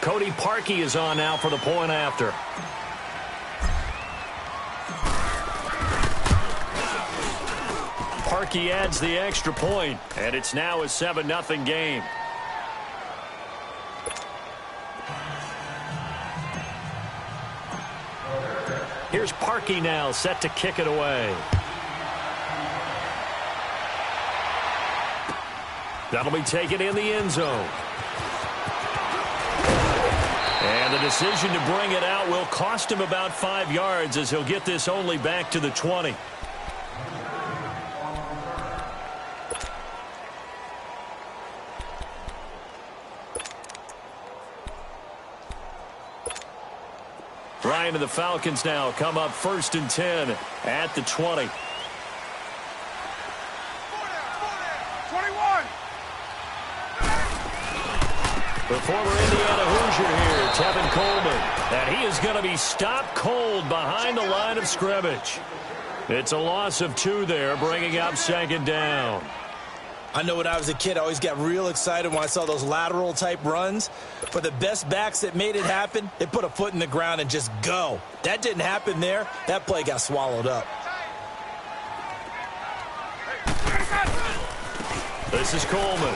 Cody Parkey is on now for the point after. Parkey adds the extra point, and it's now a 7-0 game. Here's Parkey now, set to kick it away. That'll be taken in the end zone. And the decision to bring it out will cost him about 5 yards as he'll get this only back to the 20. Ryan and the Falcons now come up 1st and 10 at the 20. The former Indiana Hoosier here, Tevin Coleman. And he is going to be stopped cold behind the line of scrimmage. It's a loss of 2 there, bringing up 2nd down. I know when I was a kid, I always got real excited when I saw those lateral-type runs. But the best backs that made it happen, they put a foot in the ground and just go. That didn't happen there. That play got swallowed up. This is Coleman.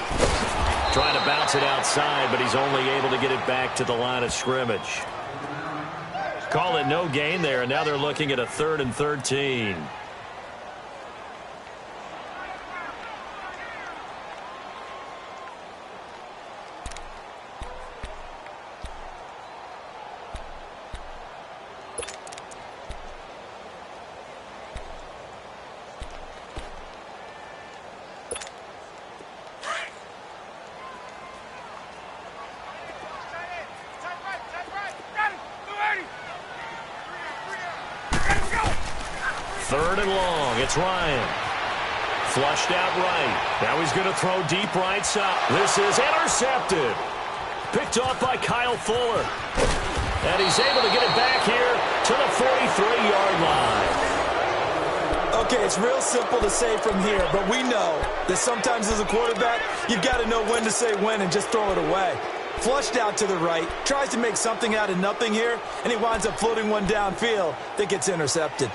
Trying to bounce it outside, but he's only able to get it back to the line of scrimmage. Call it no gain there, and now they're looking at a 3rd and 13. It's Ryan. Flushed out right. Now he's going to throw deep right side. This is intercepted. Picked off by Kyle Fuller. And he's able to get it back here to the 43-yard line. Okay, it's real simple to say from here, but we know that sometimes as a quarterback, you've got to know when to say when and just throw it away. Flushed out to the right, tries to make something out of nothing here, and he winds up floating one downfield that gets intercepted.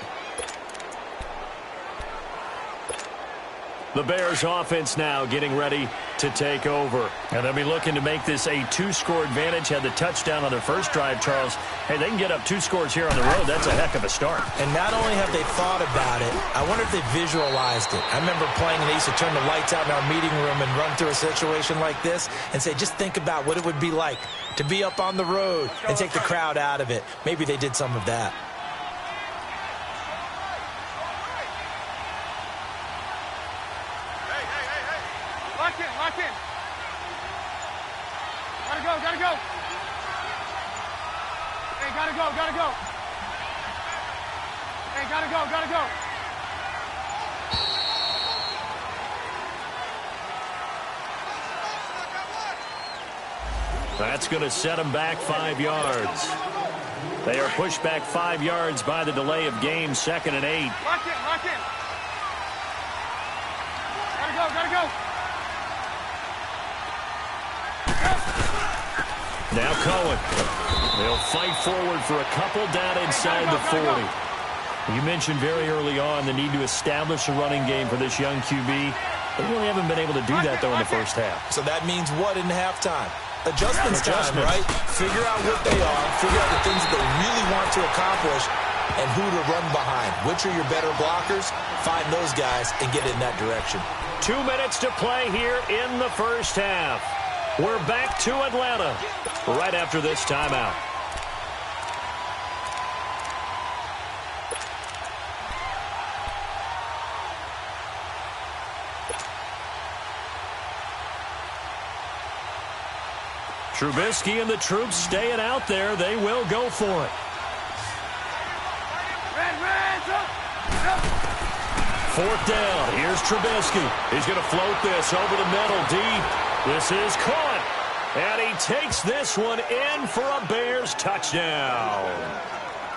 The Bears offense now getting ready to take over. And they'll be looking to make this a 2-score advantage. Had the touchdown on their first drive, Charles. Hey, they can get up 2 scores here on the road. That's a heck of a start. And not only have they thought about it, I wonder if they visualized it. I remember playing and they used to turn the lights out in our meeting room and run through a situation like this and say, just think about what it would be like to be up on the road and take the crowd out of it. Maybe they did some of that. Lock in. Gotta go. Hey, gotta go. Hey, gotta go. That's going to set them back 5 yards. They are pushed back 5 yards by the delay of game, 2nd and 8. Lock in. Gotta go. Now Cohen. They'll fight forward for a couple down inside the 40. You mentioned very early on the need to establish a running game for this young QB. They really haven't been able to do that, though, in the first half. So that means what in halftime? Adjustments time, right? Figure out what they are, figure out the things that they really want to accomplish, and who to run behind. Which are your better blockers? Find those guys and get in that direction. 2 minutes to play here in the first half. We're back to Atlanta right after this timeout. Trubisky and the troops staying out there. They will go for it. Fourth down. Here's Trubisky. He's going to float this over the middle deep. This is caught. And he takes this one in for a Bears touchdown.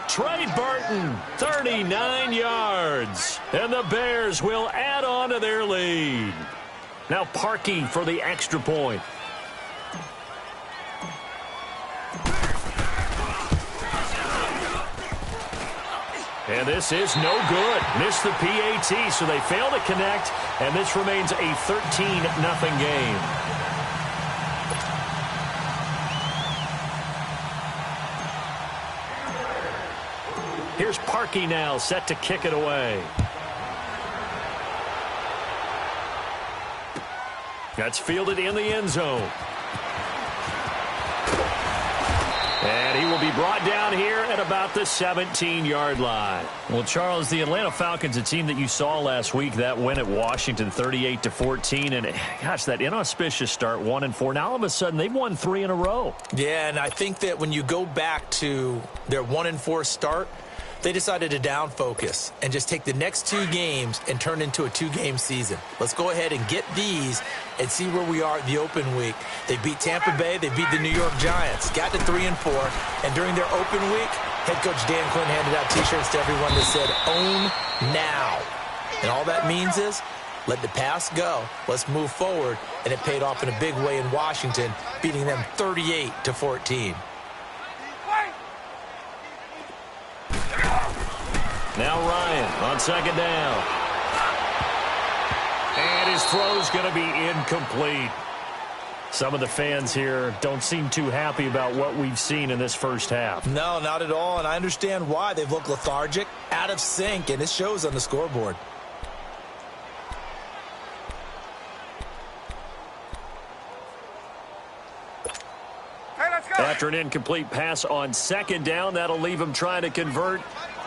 Trey Burton, 39 yards. And the Bears will add on to their lead. Now Parkey for the extra point. And this is no good. Missed the PAT, so they fail to connect, and this remains a 13-0 game. Here's Parkey now, set to kick it away. That's fielded in the end zone. And he will be brought down here at about the 17-yard line. Well, Charles, the Atlanta Falcons, a team that you saw last week, that win at Washington 38-14. And, gosh, that inauspicious start, 1-4. Now, all of a sudden, they've won 3 in a row. Yeah, and I think that when you go back to their 1-4 start, they decided to down focus and just take the next 2 games and turn into a 2-game season. Let's go ahead and get these and see where we are at the open week. They beat Tampa Bay. They beat the New York Giants. Got to 3-4. And during their open week, head coach Dan Quinn handed out T-shirts to everyone that said, "Own now." And all that means is, let the past go. Let's move forward. And it paid off in a big way in Washington, beating them 38-14. Now Ryan on second down. And his throw's going to be incomplete. Some of the fans here don't seem too happy about what we've seen in this first half. No, not at all, and I understand why. They've looked lethargic, out of sync, and it shows on the scoreboard. Hey, let's go. After an incomplete pass on second down, that'll leave him trying to convert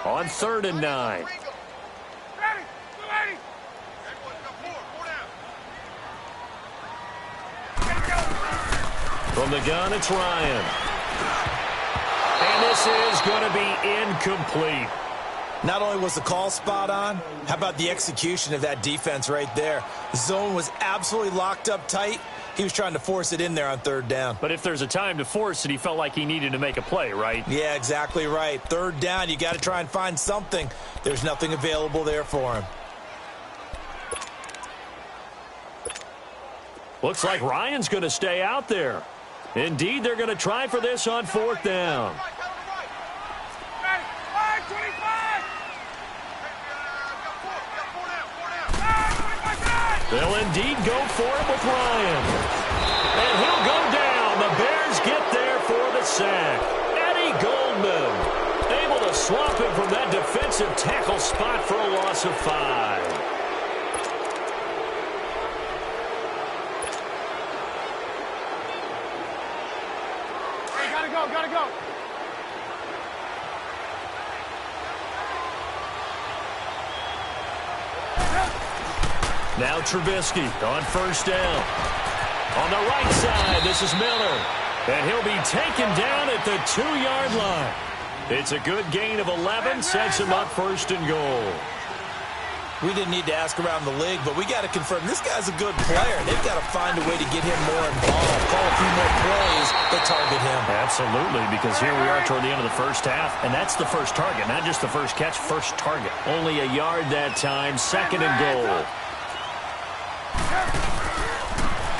on 3rd and 9. Ready. 280. From the gun, it's Ryan. And this is going to be incomplete. Not only was the call spot on, how about the execution of that defense right there? The zone was absolutely locked up tight. He was trying to force it in there on 3rd down. But if there's a time to force it, he felt like he needed to make a play, right? Yeah, exactly right. 3rd down, you got to try and find something. There's nothing available there for him. Looks like Ryan's going to stay out there. Indeed, they're going to try for this on 4th down. Ready. 5-25. They'll indeed go for it with Ryan. And he'll go down. The Bears get there for the sack. Eddie Goldman able to swap him from that defensive tackle spot for a loss of 5. Hey, gotta go, gotta go. Now Trubisky on 1st down. On the right side, this is Miller. And he'll be taken down at the 2-yard line. It's a good gain of 11, sets him up 1st and goal. We didn't need to ask around the league, but we got to confirm this guy's a good player. They've got to find a way to get him more involved, call a few more plays that target him. Absolutely, because here we are toward the end of the first half, and that's the first target, not just the first catch, first target. Only a yard that time, 2nd and goal.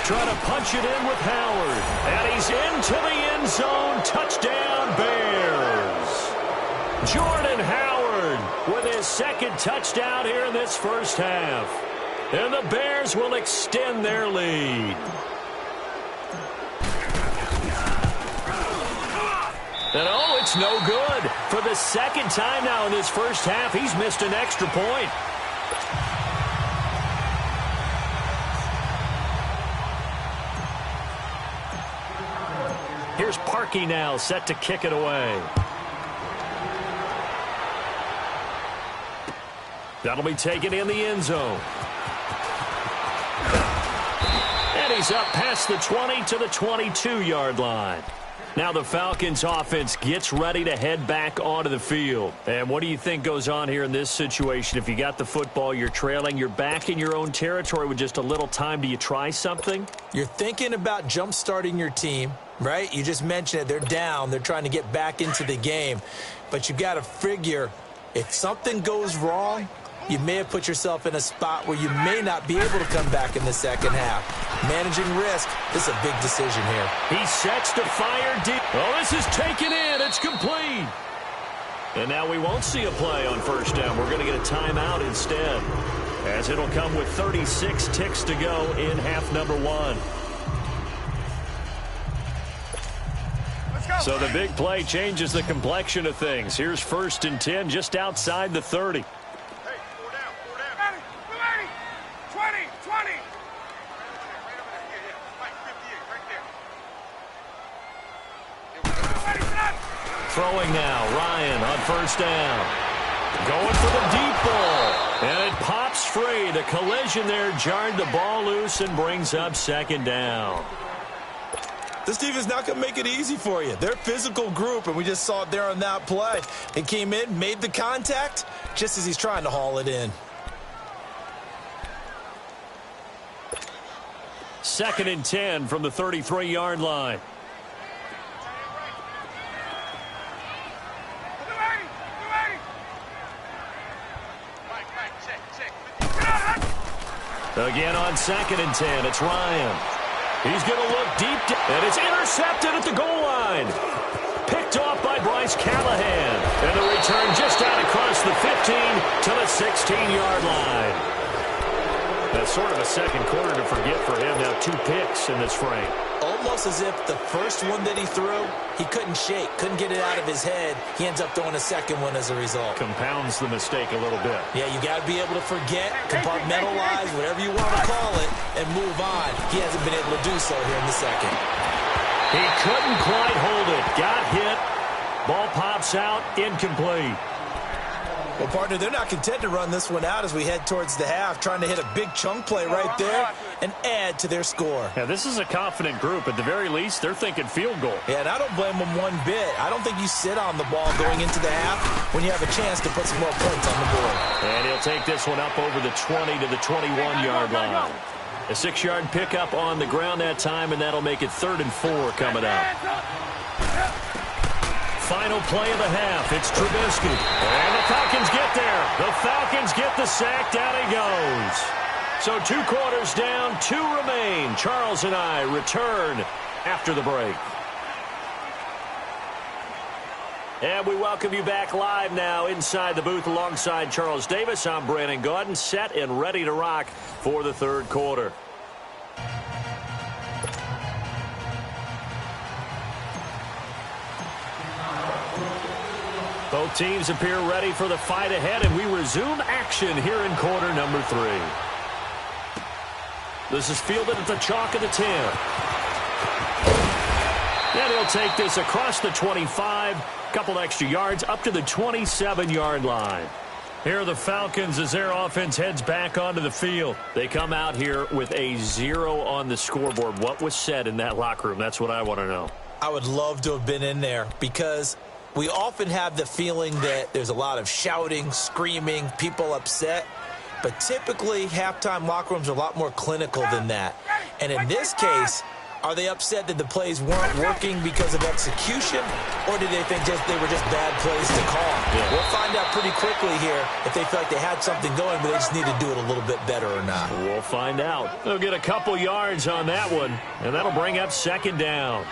Trying to punch it in with Howard. And he's into the end zone. Touchdown, Bears. Jordan Howard with his 2nd touchdown here in this first half. And the Bears will extend their lead. And oh, it's no good. For the 2nd time now in this first half, he's missed an extra point. Here's Parkey now, set to kick it away. That'll be taken in the end zone. And he's up past the 20 to the 22-yard line. Now the Falcons offense gets ready to head back onto the field. And what do you think goes on here in this situation? If you got the football, you're trailing, you're back in your own territory with just a little time. Do you try something? You're thinking about jump-starting your team, right? You just mentioned it. They're down. They're trying to get back into the game. But you got to figure if something goes wrong, you may have put yourself in a spot where you may not be able to come back in the second half. Managing risk, this is a big decision here. He sets to fire deep. Oh, this is taken in. It's complete. And now we won't see a play on first down. We're going to get a timeout instead, as it'll come with 36 ticks to go in half number one. So the big play changes the complexion of things. Here's 1st and 10 just outside the 30. Hey, 4 down, 4 down. 20, 20. Throwing now, Ryan on first down. Going for the deep ball. And it pops free. The collision there jarred the ball loose and brings up 2nd down. This defense not going to make it easy for you. They're a physical group, and we just saw it there on that play. It came in, made the contact, just as he's trying to haul it in. 2nd and 10 from the 33-yard line. Again on 2nd and 10, it's Ryan. He's going to look deep, and it's intercepted at the goal line. Picked off by Bryce Callahan. And the return just out across the 15 to the 16-yard line. That's sort of a second quarter to forget for him. Now 2 picks in this frame. Almost as if the first one that he threw, he couldn't shake, couldn't get it out of his head. He ends up throwing a second one as a result. Compounds the mistake a little bit. Yeah, you got to be able to forget, compartmentalize, whatever you want to call it, and move on. He hasn't been able to do so here in the second. He couldn't quite hold it. Got hit. Ball pops out. Incomplete. Well, partner, they're not content to run this one out as we head towards the half, trying to hit a big chunk play right there and add to their score. Yeah, this is a confident group. At the very least, they're thinking field goal. Yeah, and I don't blame them one bit. I don't think you sit on the ball going into the half when you have a chance to put some more points on the board. And he'll take this one up over the 20 to the 21-yard line. A 6-yard pickup on the ground that time, and that'll make it 3rd and 4 coming up. Final play of the half. It's Trubisky. And the Falcons get there. The Falcons get the sack. Down he goes. So 2 quarters down, 2 remain. Charles and I return after the break. And we welcome you back live now inside the booth alongside Charles Davis. I'm Brandon Gaudin, set and ready to rock for the 3rd quarter. Both teams appear ready for the fight ahead, and we resume action here in quarter number 3. This is fielded at the chalk of the 10. And he'll take this across the 25, couple extra yards, up to the 27-yard line. Here are the Falcons as their offense heads back onto the field. They come out here with a 0 on the scoreboard. What was said in that locker room? That's what I want to know. I would love to have been in there because we often have the feeling that there's a lot of shouting, screaming, people upset. But typically, halftime locker rooms are a lot more clinical than that. And in this case, are they upset that the plays weren't working because of execution, or did they think they were just bad plays to call? Yeah. We'll find out pretty quickly here if they feel like they had something going, but they just need to do it a little bit better or not. We'll find out. They'll get a couple yards on that one, and that'll bring up 2nd down.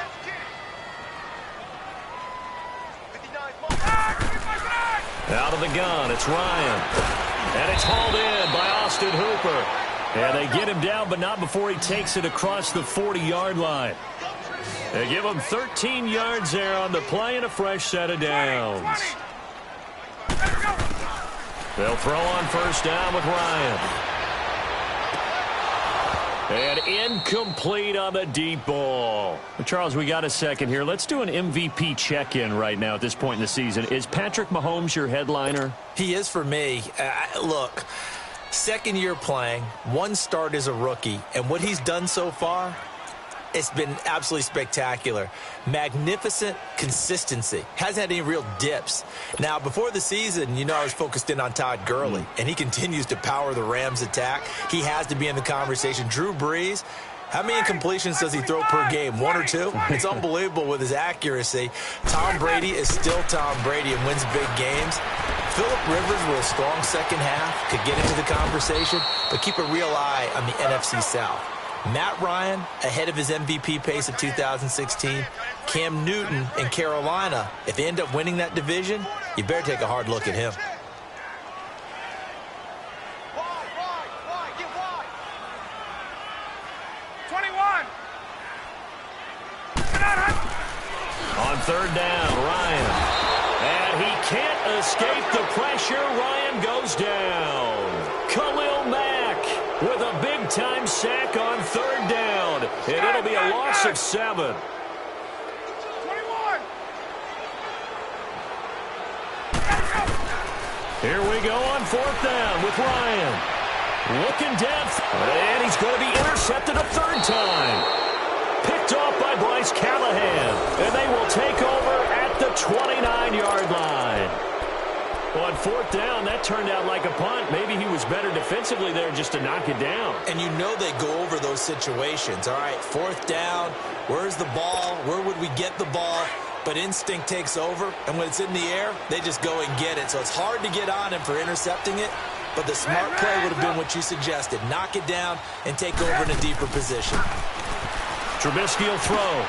Out of the gun, it's Ryan. And it's hauled in by Austin Hooper. And they get him down, but not before he takes it across the 40-yard line. They give him 13 yards there on the play and a fresh set of downs. They'll throw on first down with Ryan. And incomplete on the deep ball. Charles, we got a second here. Let's do an MVP check-in right now at this point in the season. Is Patrick Mahomes your headliner? He is for me. Look, 2nd year playing, 1 start as a rookie, and what he's done so far, it's been absolutely spectacular. Magnificent consistency. Hasn't had any real dips. Now, before the season, I was focused in on Todd Gurley, and he continues to power the Rams' attack. He has to be in the conversation. Drew Brees, how many incompletions does he throw per game? 1 or 2? It's unbelievable with his accuracy. Tom Brady is still Tom Brady and wins big games. Phillip Rivers with a strong second half could get into the conversation, but keep a real eye on the NFC South. Matt Ryan ahead of his MVP pace of 2016. Cam Newton in Carolina. If they end up winning that division, you better take a hard look at him. Wide, get wide. 21. On third down, Ryan. And he can't escape the pressure. Ryan goes down. Khalil Mack with a big-time sack on third down. And it'll be a loss of 7. 21. Here we go on fourth down with Ryan. Looking depth. And he's going to be intercepted a third time. Picked off by Bryce Callahan. And they will take over at the 29-yard line. On fourth down, that turned out like a punt. Maybe he was better defensively there just to knock it down. And you know they go over those situations. All right, fourth down, where's the ball? Where would we get the ball? But instinct takes over, and when it's in the air, they just go and get it. So it's hard to get on him for intercepting it, but the smart play would have been what you suggested. Knock it down and take over in a deeper position. Trubisky will throw.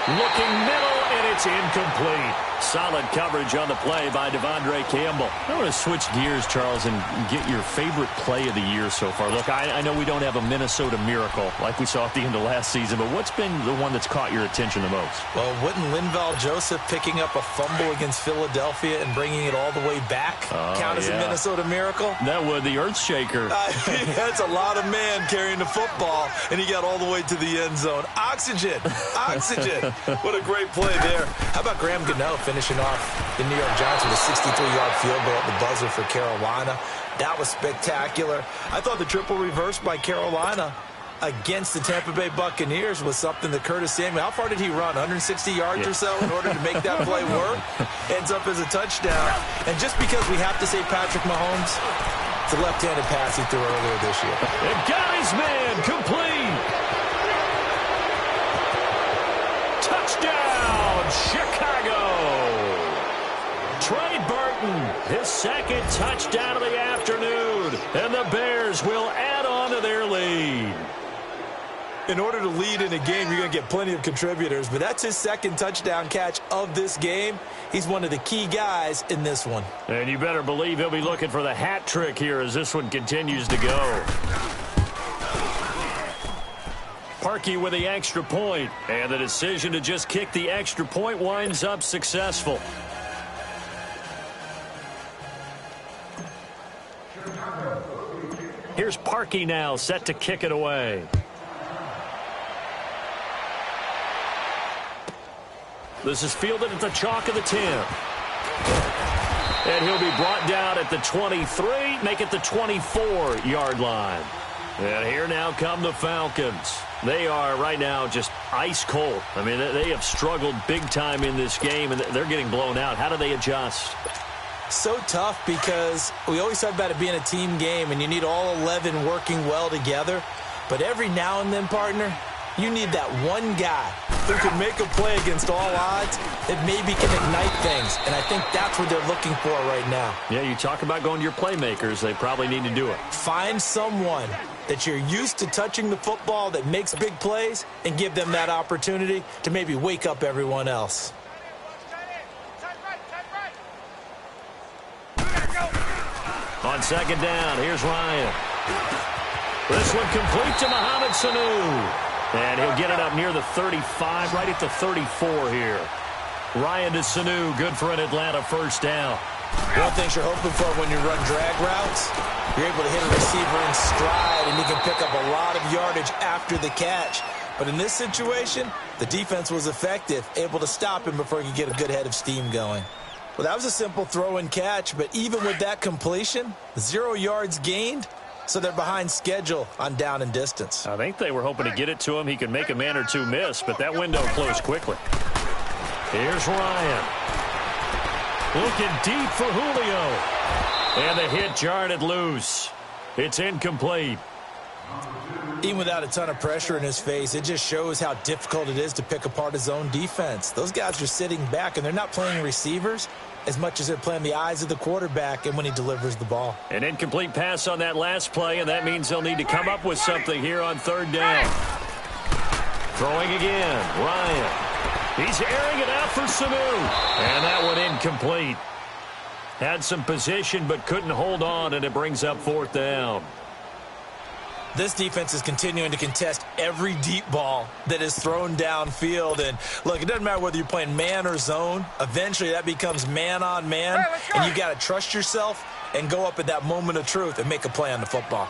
Looking middle, and it's incomplete. Solid coverage on the play by Devondre Campbell. I want to switch gears, Charles, and get your favorite play of the year so far. Look, I know we don't have a Minnesota miracle like we saw at the end of last season, but what's been the one that's caught your attention the most? Well, wouldn't Linval Joseph picking up a fumble against Philadelphia and bringing it all the way back count as a Minnesota miracle? That would, the earth shaker. That's a lot of man carrying the football, and he got all the way to the end zone. Oxygen. Oxygen. What a great play there. How about Graham Gano finishing off the New York Giants with a 63-yard field goal at the buzzer for Carolina? That was spectacular. I thought the triple reverse by Carolina against the Tampa Bay Buccaneers was something that Curtis Samuel, how far did he run? 160 yards or so in order to make that play work? Ends up as a touchdown. And just because we have to say Patrick Mahomes, it's a left-handed pass he threw earlier this year. It got his man complete. Touchdown, Chicago. Trey Burton, his second touchdown of the afternoon. And the Bears will add on to their lead. In order to lead in a game, you're going to get plenty of contributors, but that's his second touchdown catch of this game. He's one of the key guys in this one. And you better believe he'll be looking for the hat trick here as this one continues to go. Parkey with the extra point, and the decision to just kick the extra point winds up successful. Here's Parkey now, set to kick it away. This is fielded at the chalk of the 10. And he'll be brought down at the 23, make it the 24-yard line. And here now come the Falcons. They are right now just ice cold. I mean, they have struggled big time in this game, and they're getting blown out. How do they adjust? So tough because we always talk about it being a team game, and you need all 11 working well together. But every now and then, partner, you need that one guy who can make a play against all odds that maybe can ignite things. And I think that's what they're looking for right now. Yeah, you talk about going to your playmakers. They probably need to do it. Find someone that you're used to touching the football that makes big plays and give them that opportunity to maybe wake up everyone else. On second down, here's Ryan. This one complete to Mohamed Sanu. And he'll get it up near the 35, right at the 34 here. Ryan to Sanu, good for an Atlanta first down. One thing you're hoping for when you run drag routes, you're able to hit a receiver in stride, and you can pick up a lot of yardage after the catch. But in this situation, the defense was effective, able to stop him before he could get a good head of steam going. Well, that was a simple throw and catch, but even with that completion, 0 yards gained, so they're behind schedule on down and distance. I think they were hoping to get it to him. He could make a man or two miss, but that window closed quickly. Here's Ryan. Looking deep for Julio. And the hit jarred it loose. It's incomplete. Even without a ton of pressure in his face, it just shows how difficult it is to pick apart his own defense. Those guys are sitting back, and they're not playing receivers as much as they're playing the eyes of the quarterback and when he delivers the ball. An incomplete pass on that last play, and that means they'll need to come up with something here on third down. Throwing again, Ryan. He's airing it out for Sanu. And that one incomplete. Had some position but couldn't hold on, and it brings up 4th down. This defense is continuing to contest every deep ball that is thrown downfield. And, look, it doesn't matter whether you're playing man or zone. Eventually, that becomes man-on-man. And you got to trust yourself and go up at that moment of truth and make a play on the football.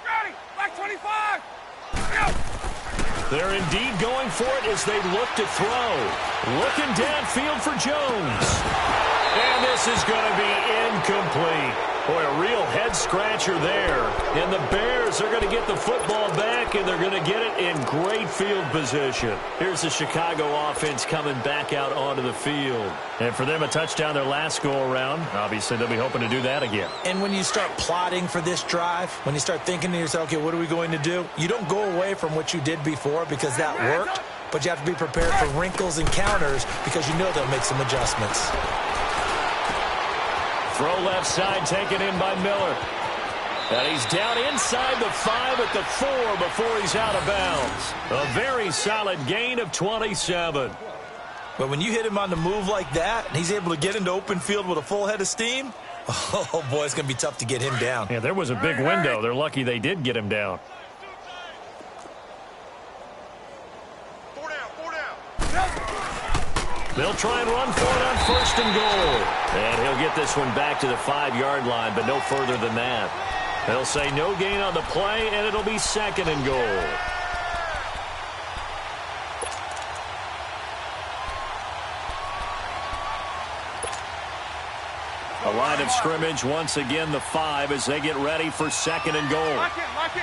Ready, like 25. They're indeed going for it as they look to throw. Looking downfield for Jones. And this is going to be incomplete. Boy, a real head-scratcher there. And the Bears are going to get the football back, and they're going to get it in great field position. Here's the Chicago offense coming back out onto the field. And for them, a touchdown their last go-around. Obviously, they'll be hoping to do that again. And when you start plotting for this drive, when you start thinking to yourself, okay, what are we going to do? You don't go away from what you did before because that worked, but you have to be prepared for wrinkles and counters because you know they'll make some adjustments. Throw left side taken in by Miller. And he's down inside the 5 at the 4 before he's out of bounds. A very solid gain of 27. But when you hit him on the move like that, and he's able to get into open field with a full head of steam, oh, boy, it's going to be tough to get him down. Yeah, there was a big window. They're lucky they did get him down. 4 down. They'll try and run for it on 1st and goal. And he'll get this one back to the 5-yard line, but no further than that. They'll say no gain on the play, and it'll be 2nd and goal. A line of scrimmage, once again the 5 as they get ready for 2nd and goal. Lock in.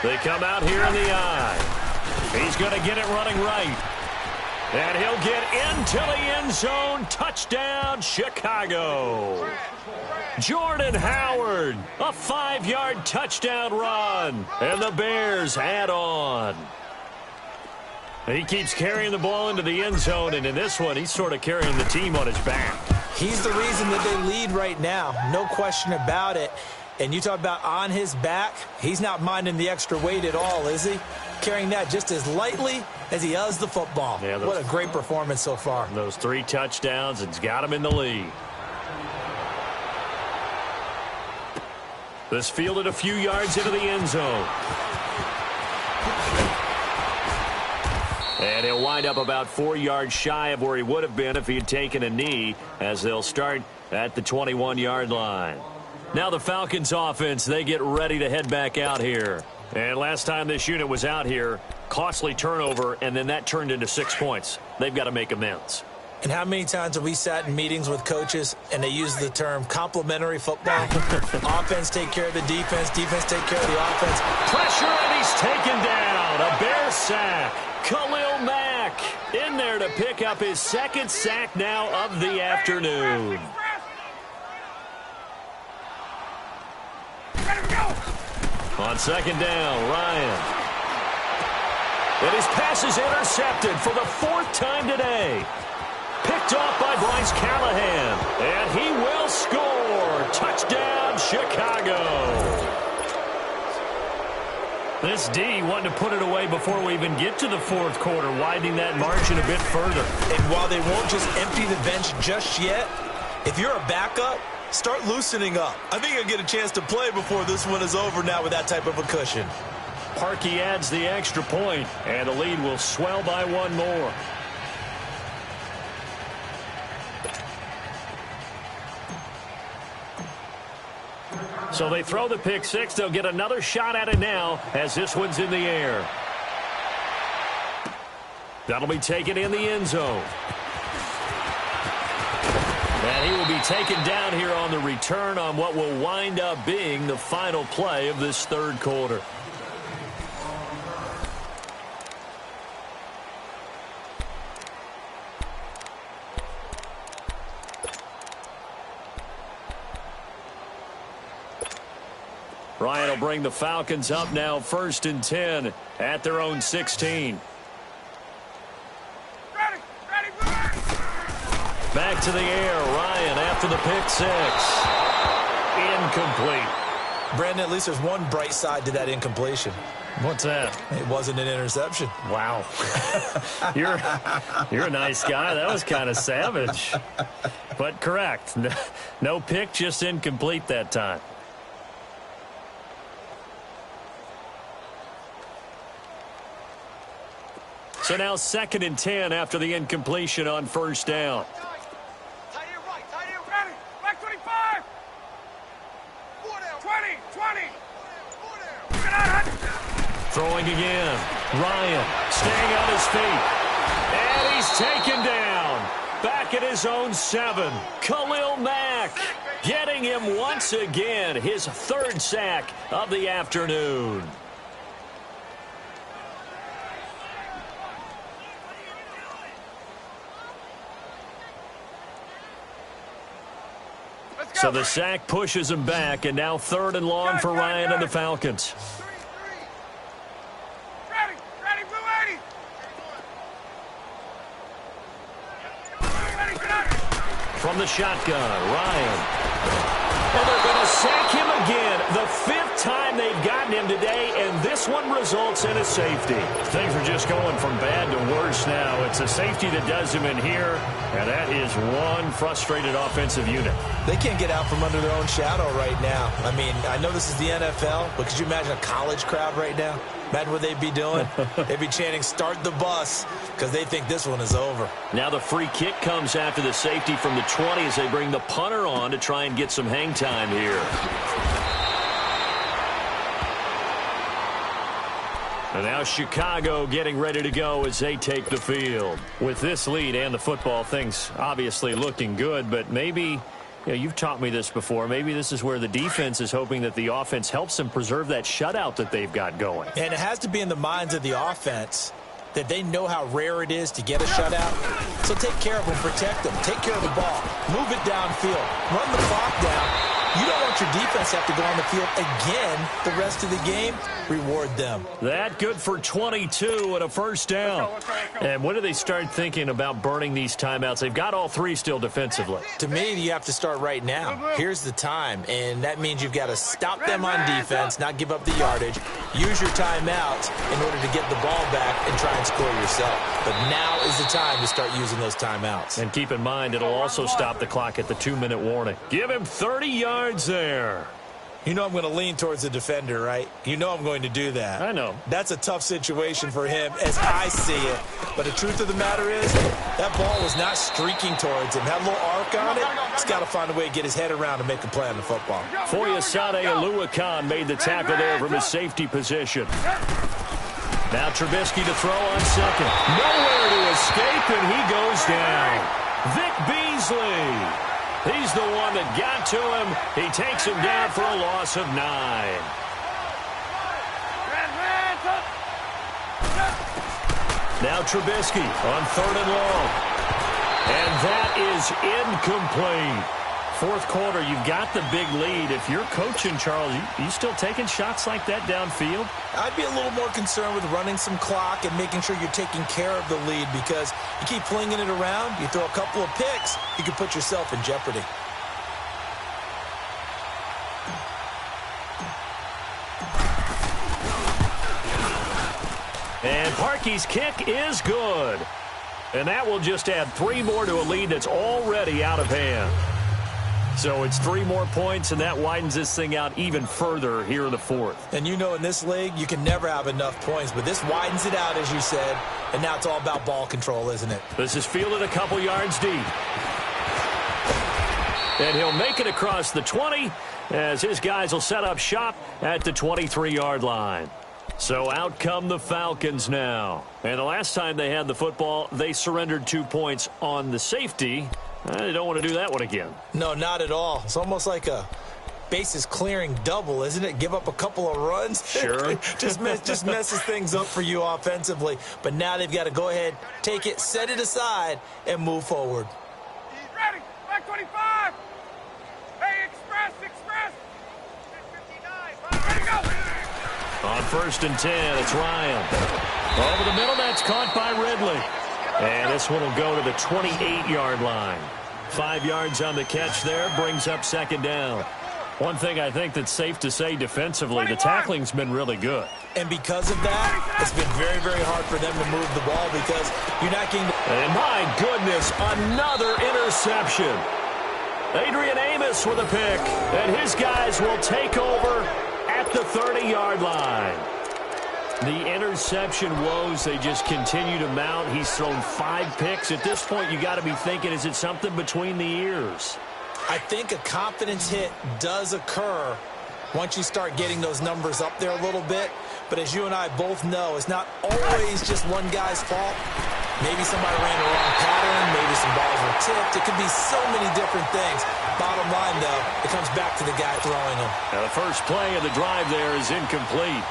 They come out here in the eye. He's going to get it running right. And he'll get into the end zone. Touchdown, Chicago. Jordan Howard, a 5-yard touchdown run. And the Bears add on. He keeps carrying the ball into the end zone, and in this one, he's sort of carrying the team on his back. He's the reason that they lead right now. No question about it. And you talk about on his back, he's not minding the extra weight at all, is he? Carrying that just as lightly as he does the football. Yeah, what a great performance so far. Those 3 touchdowns, it's got him in the lead. This fielded a few yards into the end zone. And he'll wind up about 4 yards shy of where he would have been if he had taken a knee, as they'll start at the 21-yard line. Now the Falcons offense, they get ready to head back out here. And last time this unit was out here, costly turnover, and then that turned into 6 points. They've got to make amends. And how many times have we sat in meetings with coaches and they use the term complementary football? Offense take care of the defense, defense take care of the offense. Pressure, and he's taken down. A Bear sack. Khalil Mack in there to pick up his 2nd sack now of the afternoon. On 2nd down, Ryan. And his pass is intercepted for the 4th time today. Picked off by Bryce Callahan. And he will score. Touchdown, Chicago. This D wanted to put it away before we even get to the 4th quarter, widening that margin a bit further. And while they won't just empty the bench just yet, if you're a backup, start loosening up. I think you'll get a chance to play before this one is over now with that type of a cushion. Parkey adds the extra point, and the lead will swell by 1 more. So they throw the pick 6. They'll get another shot at it now as this one's in the air. That'll be taken in the end zone. And he will be taken down here on the return on what will wind up being the final play of this 3rd quarter. Ryan will bring the Falcons up now 1st and 10 at their own 16. Back to the air. Ryan after the pick 6. Incomplete. Brandon, at least there's one bright side to that incompletion. What's that? It wasn't an interception. Wow. You're a nice guy. That was kind of savage. But correct. No pick, just incomplete that time. So now 2nd and 10 after the incompletion on first down. Tight end right, tight end ready. Back 25. 20. Get out. Throwing again. Ryan staying on his feet. And he's taken down. Back at his own 7. Khalil Mack getting him once again. His 3rd sack of the afternoon. So the sack pushes him back, and now 3rd and long for Ryan and the Falcons. Ready, blue 80. From the shotgun, Ryan. And they're going to sack him again. The 5th time they've gotten him today, and this one results in a safety. Things are just going from bad to worse now. It's a safety that does him in here, and that is one frustrated offensive unit. They can't get out from under their own shadow right now. I mean, I know this is the NFL, but could you imagine a college crowd right now? Imagine what they'd be doing. They'd be chanting, "Start the bus," because they think this one is over. Now the free kick comes after the safety from the 20 as they bring the punter on to try and get some hang time here. And now Chicago getting ready to go as they take the field. With this lead and the football, things obviously looking good, but maybe, you've taught me this before, maybe this is where the defense is hoping that the offense helps them preserve that shutout that they've got going. And it has to be in the minds of the offense that they know how rare it is to get a shutout. So take care of them, protect them, take care of the ball, move it downfield, run the clock down. You don't want your defense to have to go on the field again the rest of the game. Reward them. That good for 22 and a first down. Let's go. And when do they start thinking about burning these timeouts? They've got all 3 still defensively. To me, you have to start right now. Here's the time, and that means you've got to stop them on defense, not give up the yardage, use your timeouts in order to get the ball back and try and score yourself. But now is the time to start using those timeouts. And keep in mind, it'll also stop the clock at the 2-minute warning. Give him 30 yards there. You know I'm going to lean towards the defender, right? You know I'm going to do that. I know. That's a tough situation for him as I see it. But the truth of the matter is, that ball was not streaking towards him. Had a little arc on it. He's got to find a way to get his head around and make a play on the football. Foyesade Oluwakan made the tackle there from his safety position. Now Trubisky to throw on 2nd. Nowhere to escape, and he goes down. Vic Beasley. He's the one that got to him. He takes him down for a loss of 9. Now Trubisky on 3rd and long. And that is incomplete. 4th quarter, you've got the big lead. If you're coaching, Charles, you still taking shots like that downfield? I'd be a little more concerned with running some clock and making sure you're taking care of the lead, because you keep flinging it around, you throw a couple of picks, you can put yourself in jeopardy. And Parkey's kick is good. And that will just add 3 more to a lead that's already out of hand. So it's 3 more points, and that widens this thing out even further here in the 4th. And you know in this league, you can never have enough points, but this widens it out, as you said, and now it's all about ball control, isn't it? This is fielded a couple yards deep. And he'll make it across the 20 as his guys will set up shop at the 23-yard line. So out come the Falcons now. And the last time they had the football, they surrendered 2 points on the safety. They don't want to do that one again. No, not at all. It's almost like a bases clearing double, isn't it? Give up a couple of runs. Sure. just messes things up for you offensively. But now they've got to go ahead, take it, set it aside, and move forward. Ready. Back 25. Hey, express. 59. Ready to go. On 1st and 10, it's Ryan. Over the middle, that's caught by Ridley. And this one will go to the 28-yard line. 5 yards on the catch there, brings up 2nd down. One thing I think that's safe to say defensively, the tackling's been really good. And because of that, it's been very, very hard for them to move the ball because you're not getting... And my goodness, another interception. Adrian Amos with a pick, and his guys will take over at the 30-yard line. The interception woes, they just continue to mount. He's thrown 5 picks. At this point, you got to be thinking, is it something between the ears? I think a confidence hit does occur once you start getting those numbers up there a little bit. But as you and I both know, it's not always just one guy's fault. Maybe somebody ran the wrong pattern. Maybe some balls were tipped. It could be so many different things. Bottom line, though, it comes back to the guy throwing them. Now, the first play of the drive there is incomplete.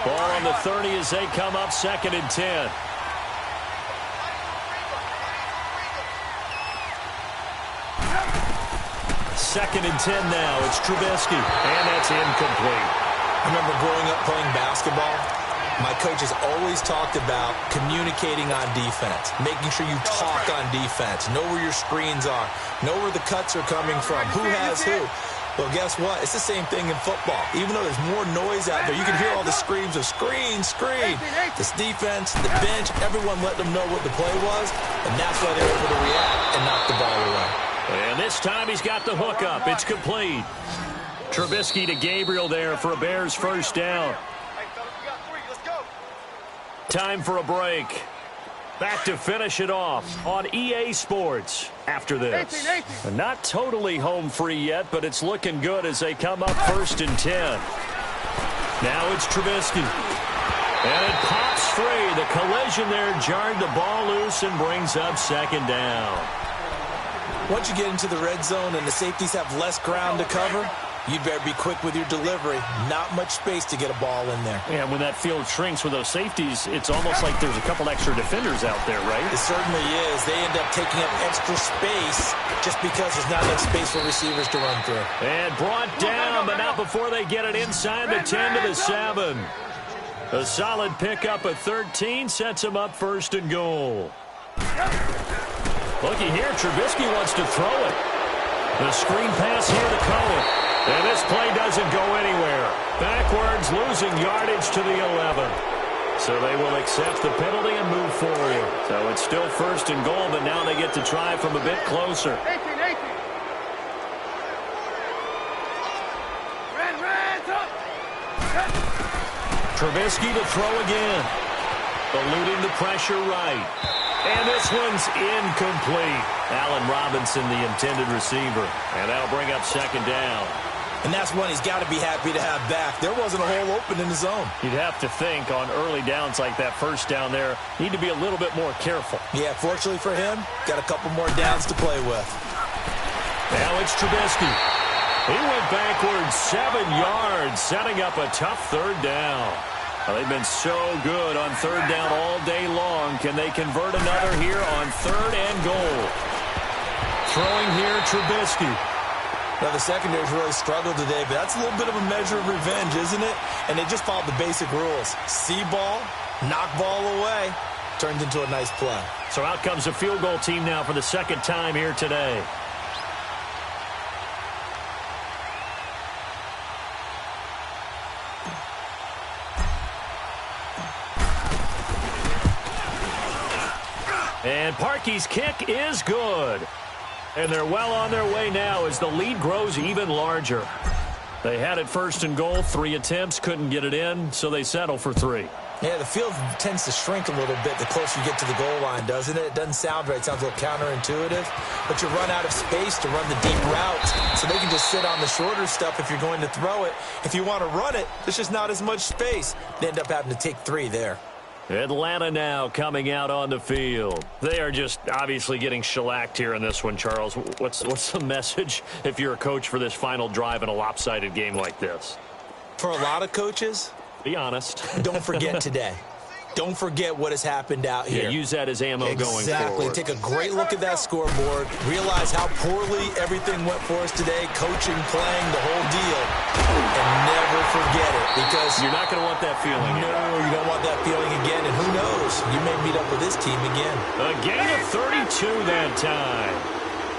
Ball on the 30 as they come up 2nd and 10. Second and 10 now. It's Trubisky, and that's incomplete. I remember growing up playing basketball. My coaches always talked about communicating on defense, making sure you talk on defense, know where your screens are, know where the cuts are coming from, who has who. Well, guess what? It's the same thing in football. Even though there's more noise out there, you can hear all the screams of screen, screen. This defense, the bench, everyone let them know what the play was, and that's why they're able to react and knock the ball away. And this time he's got the hook up. It's complete. Trubisky to Gabriel there for a Bears first down. Time for a break. Back to finish it off on EA Sports after this. Not totally home free yet, but it's looking good as they come up 1st and 10. Now it's Trubisky. And it pops free. The collision there jarred the ball loose and brings up 2nd down. Once you get into the red zone and the safeties have less ground to cover, you'd better be quick with your delivery. Not much space to get a ball in there. Yeah, when that field shrinks with those safeties, it's almost like there's a couple extra defenders out there, right? It certainly is. They end up taking up extra space just because there's not enough space for receivers to run through. And brought down, but not before they get it inside the 10 to the 7. A solid pickup of 13 sets them up 1st and goal. Looky here, Trubisky wants to throw it. The screen pass here to Cohen. And this play doesn't go anywhere. Backwards, losing yardage to the 11. So they will accept the penalty and move forward. So it's still 1st and goal, but now they get to try from a bit closer. 18. Trubisky to throw again. Eluding the pressure right. And this one's incomplete. Allen Robinson, the intended receiver. And that'll bring up 2nd down. And that's one he's got to be happy to have back. There wasn't a hole open in the zone. You'd have to think on early downs like that first down there, need to be a little bit more careful. Yeah, fortunately for him, got a couple more downs to play with. Now it's Trubisky. He went backwards 7 yards, setting up a tough 3rd down. Well, they've been so good on 3rd down all day long. Can they convert another here on 3rd and goal? Throwing here, Trubisky. Now, the secondary's really struggled today, but that's a little bit of a measure of revenge, isn't it? And they just followed the basic rules. See ball, knock ball away. Turned into a nice play. So out comes the field goal team now for the 2nd time here today. And Parkey's kick is good. And they're well on their way now as the lead grows even larger. They had it 1st and goal, 3 attempts, couldn't get it in, so they settle for 3. Yeah, the field tends to shrink a little bit the closer you get to the goal line, doesn't it? It doesn't sound right. It sounds a little counterintuitive. But you run out of space to run the deep routes, so they can just sit on the shorter stuff if you're going to throw it. If you want to run it, there's just not as much space. They end up having to take 3 there. Atlanta now coming out on the field. They are just obviously getting shellacked here in this one, Charles. What's the message if you're a coach for this final drive in a lopsided game like this? For a lot of coaches, be honest. Don't forget today. Don't forget what has happened out here. Yeah, use that as ammo going forward. Exactly. Take a great look at that scoreboard. Realize how poorly everything went for us today. Coaching, playing, the whole deal. And never forget it. Because you're not going to want that feeling again. No, you don't want that feeling again. And who knows? You may meet up with this team again. A gain of 32 that time.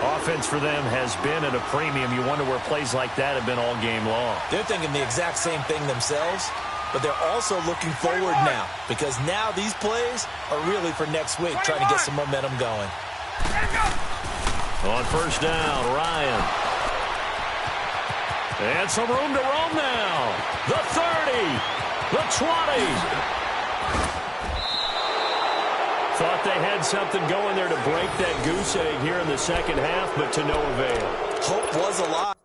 Offense for them has been at a premium. You wonder where plays like that have been all game long. They're thinking the exact same thing themselves, but they're also looking forward now because now these plays are really for next week, trying to get some momentum going. On first down, Ryan. And some room to roam now. The 30, the 20. Thought they had something going there to break that goose egg here in the second half, but to no avail. Hope was alive.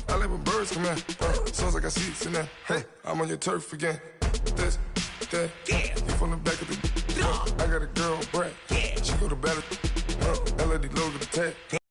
I let my birds come in. Soon as I got seats in there, I'm on your turf again. This, that, you from the back of the. I got a girl, Brad. She go to battle. LED logo the tag.